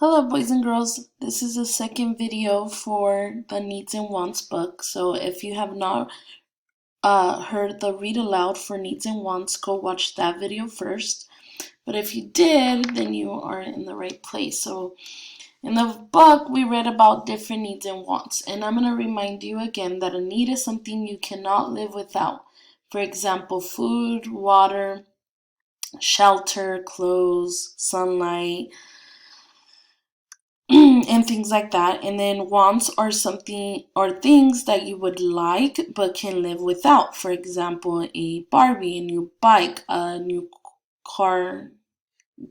Hello boys and girls, this is the second video for the Needs and Wants book. So if you have not heard the read aloud for Needs and Wants, go watch that video first. But if you did, then you are in the right place. So in the book, we read about different needs and wants. And I'm going to remind you again that a need is something you cannot live without. For example, food, water, shelter, clothes, sunlight, and things like that. And then wants are something or things that you would like but can live without. For example, a Barbie, a new bike, a new car,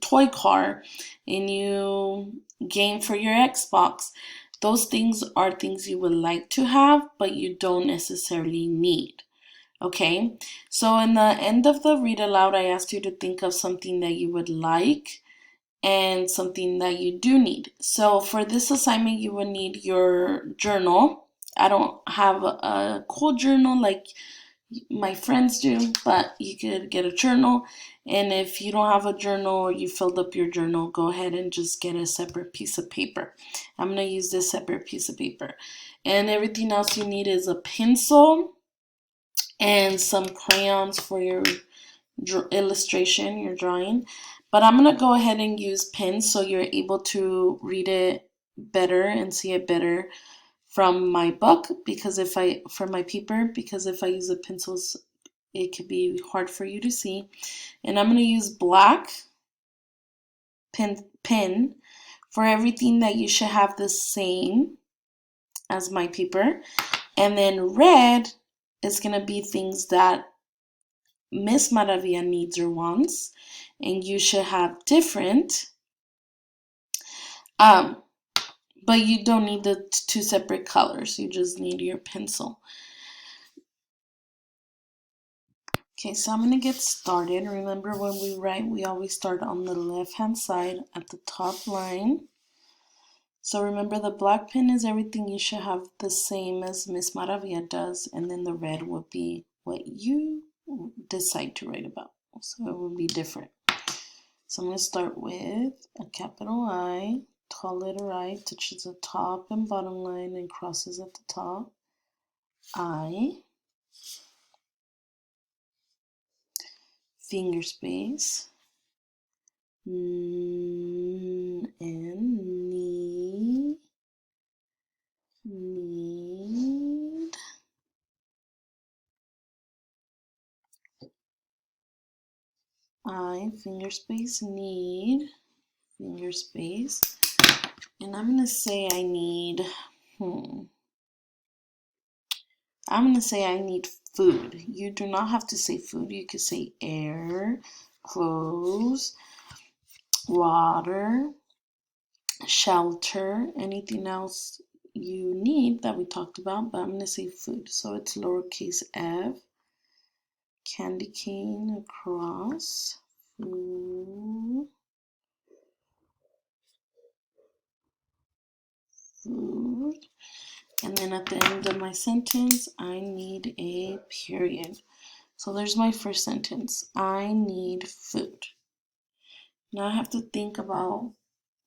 toy car, a new game for your Xbox. Those things are things you would like to have, but you don't necessarily need. Okay, so in the end of the read aloud, I asked you to think of something that you would like and something that you do need. So for this assignment, you will need your journal. I don't have a cool journal like my friends do, but you could get a journal. And if you don't have a journal or you filled up your journal, go ahead and just get a separate piece of paper. I'm going to use this separate piece of paper. And everything else you need is a pencil and some crayons for your illustration, your drawing. But I'm going to go ahead and use pens so you're able to read it better and see it better from my book, because from my paper, because if I use the pencils, it could be hard for you to see. And I'm going to use black pen for everything that you should have the same as my paper. And then red is going to be things that Miss Maravilla needs or wants, and you should have different. But you don't need the two separate colors. You just need your pencil. Okay, so I'm going to get started. Remember, when we write, we always start on the left-hand side at the top line. So remember, the black pen is everything you should have the same as Miss Maravilla does, and then the red would be what you decide to write about. So it will be different. So I'm going to start with a capital I, tall letter I, touches the top and bottom line and crosses at the top. I, finger space, and need, I, finger space, need, finger space, and I'm going to say I need, I'm going to say I need food. You do not have to say food. You could say air, clothes, water, shelter, anything else you need that we talked about, but I'm going to say food. So it's lowercase f, candy cane across, food, food. And then at the end of my sentence, I need a period. So there's my first sentence. I need food. Now I have to think about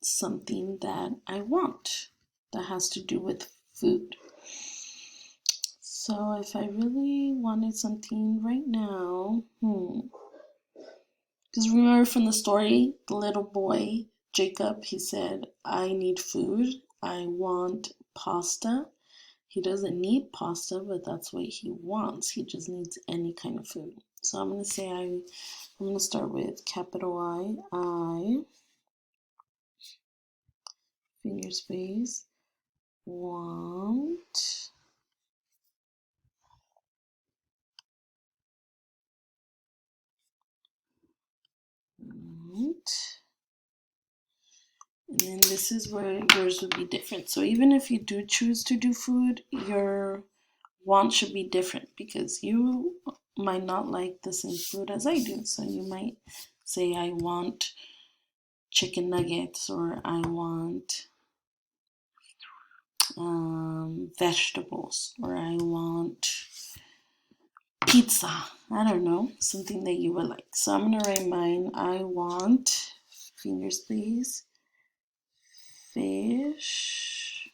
something that I want that has to do with food. So if I really wanted something right now, because remember from the story, the little boy, Jacob, he said, I need food. I want pasta. He doesn't need pasta, but that's what he wants. He just needs any kind of food. So I'm going to say I'm going to start with capital I, finger space, want, want. And then this is where yours would be different. So even if you do choose to do food, your want should be different because you might not like the same food as I do. So you might say, I want chicken nuggets, or I want vegetables, or I want pizza. I don't know, something that you would like. So I'm going to write mine. I want, fingers please, fish.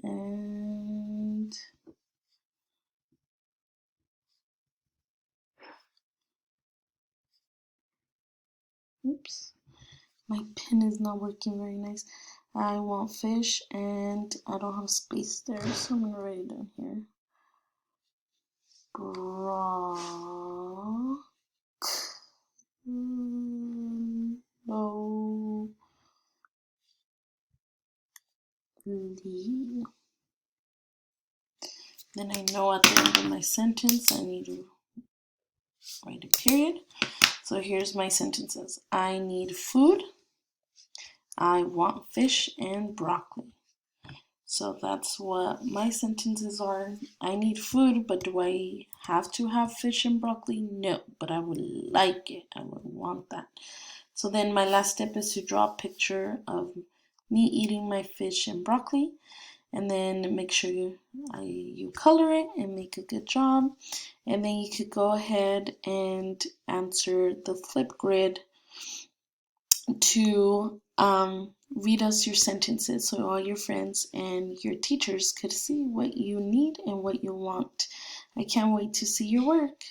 And oops, my pen is not working very nice. I want fish and I don't have space there, so I'm gonna write it down here. Broccoli. Then I know at the end of my sentence I need to write a period. So here's my sentences. I need food. I want fish and broccoli. So that's what my sentences are. I need food, but do I have to have fish and broccoli? No, but I would like it. I would want that. So then my last step is to draw a picture of me eating my fish and broccoli, and then make sure you color it and make a good job. And then you could go ahead and answer the Flipgrid to read us your sentences so all your friends and your teachers could see what you need and what you want. I can't wait to see your work.